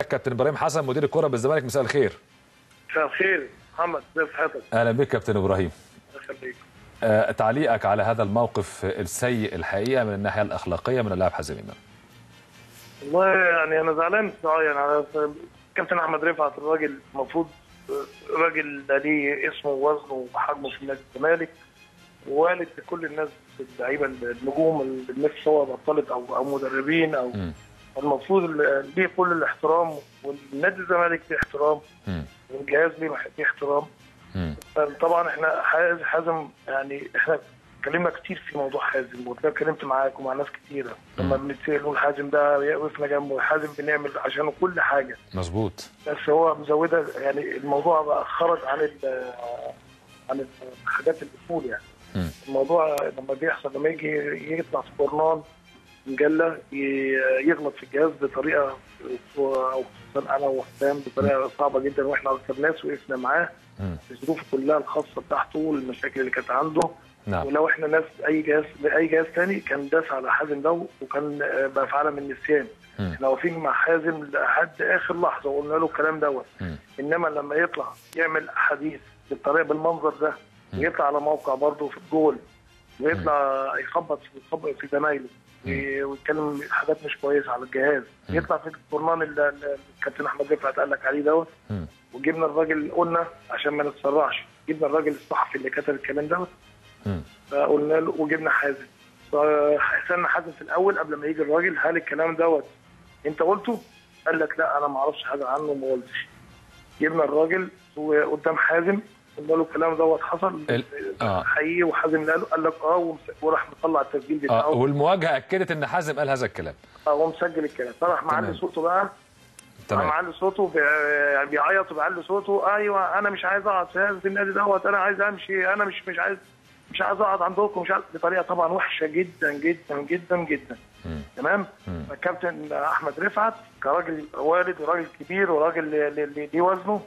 كابتن ابراهيم حسن مدير الكره بالزمالك، مساء الخير. مساء الخير محمد، ازي صحتك؟ اهلا بك كابتن ابراهيم. الله يخليك. تعليقك على هذا الموقف السيء الحقيقه من الناحيه الاخلاقيه من اللاعب حازم امام. والله يعني انا زعلان يعني على كابتن احمد رفعت. الراجل المفروض راجل ليه اسمه ووزنه وحجمه في نادي الزمالك، ووالد لكل الناس اللعيبه النجوم اللي سواء بطلت او مدربين او المفروض ليه كل الاحترام، والنادي الزمالك ليه احترام، والجهاز ليه احترام. طبعا احنا حازم يعني احنا اتكلمنا كتير في موضوع حازم، واتكلمت معاك ومع ناس كتيره لما بنتسال نقول حازم ده وقفنا جنبه، حازم بنعمل عشانه كل حاجه. مظبوط. بس هو مزودها يعني الموضوع بقى خرج عن الحاجات الاصول يعني. الموضوع لما بيحصل لما يجي يطلع في جورنال مجله يغلط في الجهاز بطريقه، او خصوصا انا وحسام بطريقه صعبه جدا، واحنا اكثر ناس وقفنا معاه الظروف كلها الخاصه بتاعته والمشاكل اللي كانت عنده. نعم. ولو احنا ناس اي جهاز ثاني كان داس على حازم ده وكان بقى في عالم النسيان. احنا واقفين مع حازم لحد اخر لحظه وقلنا له الكلام دوت. انما لما يطلع يعمل حديث بالطريقه بالمنظر ده، ويطلع على موقع برضه في الجول ويطلع يخبط في زمايله ويتكلم حاجات مش كويسه على الجهاز، يطلع في الجورنال اللي الكابتن احمد رفعت قال لك عليه دوت. وجبنا الراجل، قلنا عشان ما نتسرعش، جبنا الراجل الصحفي اللي كتب الكلام دوت، فقلنا له وجبنا حازم. فسالنا حازم في الاول قبل ما يجي الراجل، هل الكلام دوت انت قلته؟ قال لك لا انا ما اعرفش حاجه عنه وما قلتش. جبنا الراجل وقدام حازم قلنا له الكلام دوت حصل حقيقي، وحازم قال لك وراح مطلع التسجيل بتاعه. والمواجهه اكدت ان حازم قال هذا الكلام. هو مسجل الكلام، فراح معلي صوته بقى. تمام. معلي صوته بيعيط وبيعلي صوته. ايوه انا مش عايز اقعد في النادي دوت، انا عايز امشي، انا مش عايز اقعد عندكم، مش عايز، بطريقه طبعا وحشه جدا جدا جدا جدا. تمام. فالكابتن احمد رفعت كراجل والد وراجل كبير وراجل ليه وزنه،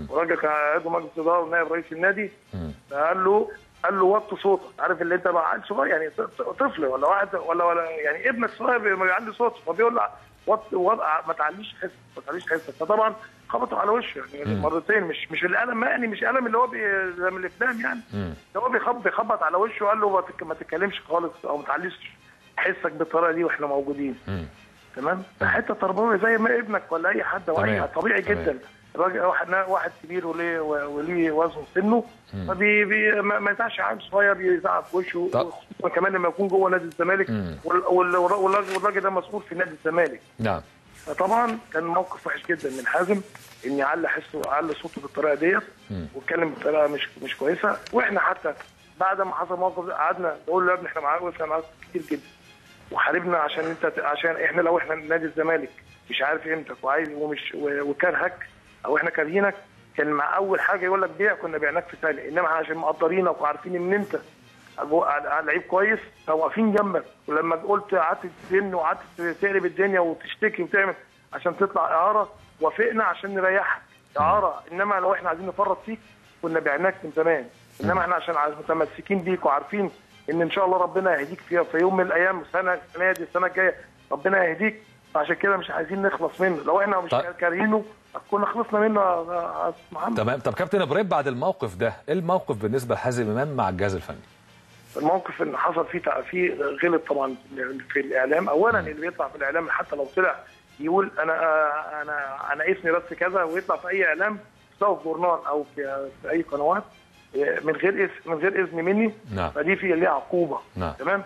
وراجل كان عضو مجلس اداره ونائب رئيس النادي، فقال له وطي صوتك. عارف اللي انت بقى عيل صغير يعني طفل ولا واحد ولا يعني ابنك صغير بيعلي صوته، فبيقول له ما تعليش حسك. فطبعا خبطوا على وشه يعني مرتين، مش القلم يعني، مش قلم اللي هو زي من الافلام يعني. هو بيخبط على وشه وقال له ما تتكلمش خالص او ما تعليش حسك بالطريقه دي واحنا موجودين. تمام. حته تربويه زي ما ابنك ولا اي حد واي حد طبيعي جدا. الراجل واحد كبير وليه وزن سنه، ما ينفعش عيل صغير يزعق في وشه، خصوصا كمان لما يكون جوه نادي الزمالك والراجل ده مسؤول في نادي الزمالك. نعم. فطبعا كان موقف وحش جدا من حازم ان يعلي صوته بالطريقه ديت واتكلم بطريقه مش كويسه. واحنا حتى بعد ما حصل الموقف قعدنا نقول له يا ابني احنا وقفنا معاك كتير جدا وحاربنا عشان احنا لو احنا نادي الزمالك مش عارف قيمتك وعايز وكرهك او احنا كارهينك، كان مع اول حاجه يقول لك بيع كنا بعناك في ثانيه. انما عشان مقدرينك وعارفين ان انت لعيب كويس فواقفين جنبك، ولما قلت قعدت تزن وقعدت تقلب الدنيا وتشتكي وتعمل عشان تطلع اعاره، وافقنا عشان نريحك اعاره. انما لو احنا عايزين نفرط فيك كنا بعناك من زمان. انما احنا عشان متمسكين بيك وعارفين ان شاء الله ربنا يهديك في يوم من الايام، السنه دي السنه الجايه ربنا يهديك، فعشان كده مش عايزين نخلص منه. لو احنا مش كارهينه كنا خلصنا منه يا محمد. تمام. طب كابتن ابراهيم بعد الموقف ده، ايه الموقف بالنسبه لحازم امام مع الجهاز الفني؟ الموقف ان حصل فيه غلط طبعا في الاعلام. اولا اللي بيطلع في الاعلام حتى لو طلع يقول انا اسمي بس كذا، ويطلع في اي اعلام سواء في جورنال او في اي قنوات من غير اذن مني. نعم. فدي في ليها عقوبه. نعم. تمام.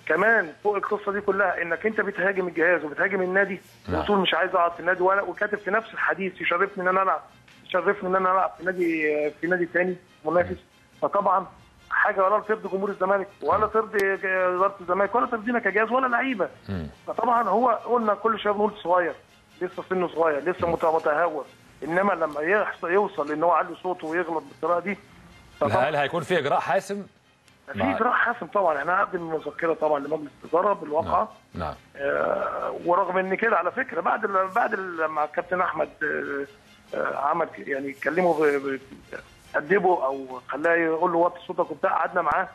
كمان فوق القصه دي كلها انك انت بتهاجم الجهاز وبتهاجم النادي. نعم. وتقول مش عايز اقعد في النادي، وكاتب في نفس الحديث يشرفني ان انا العب في نادي ثاني منافس. فطبعا حاجه ولا ترضي جمهور الزمالك ولا ترضي اداره الزمالك ولا ترضينا كجهاز ولا لعيبه. فطبعا هو قلنا كل شويه بنقول صغير، لسه سنه صغير، لسه متهور. انما لما يوصل ان هو علي صوته ويغلط بالطريقه دي، هل هيكون في اجراء حاسم؟ في اجراء حاسم طبعا. احنا هنقدم مذكره طبعا لمجلس الاداره بالواقعه. نعم. ورغم ان كده على فكره بعد لما الكابتن احمد عمل يعني كلمه ادبه او خلاه يقول له وطي صوتك وبتاع، قعدنا معاه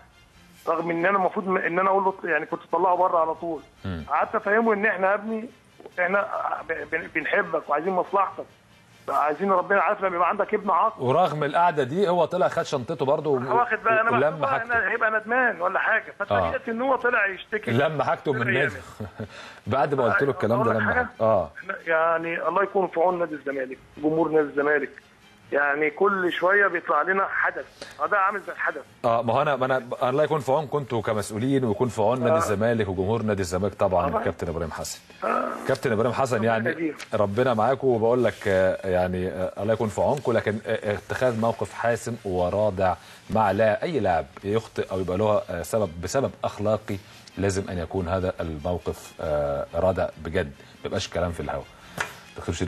رغم ان انا المفروض ان انا اقول له يعني كنت اطلعه بره على طول. قعدت افهمه ان احنا يا ابني احنا بنحبك وعايزين مصلحتك، عايزين ربنا عارف لما يبقى عندك ابن عاق. ورغم القعده دي هو طلع خد شنطته برضه واخد بقى ولم حاجته. انا هيبقى ندمان ولا حاجه، فتفاجئت ان هو طلع يشتكي لم حاجته من النادي بعد ما قلت له الكلام ده. لما يعني الله يكون في عون نادي الزمالك، جمهور نادي الزمالك، يعني كل شويه بيطلع لنا حدث، ده عامل زي الحدث. ما هو انا الله يكون في عون كنتوا كمسؤولين، ويكون في عون نادي الزمالك وجمهور نادي الزمالك طبعا. كابتن ابراهيم حسن، كابتن ابراهيم حسن، يعني ربنا معاكم، وبقول لك يعني الله يكون في عونكم، لكن اتخاذ موقف حاسم ورادع مع اي لاعب يخطئ او يبقى له بسبب اخلاقي، لازم ان يكون هذا الموقف رادع بجد، ما يبقاش كلام في الهواء. دكتور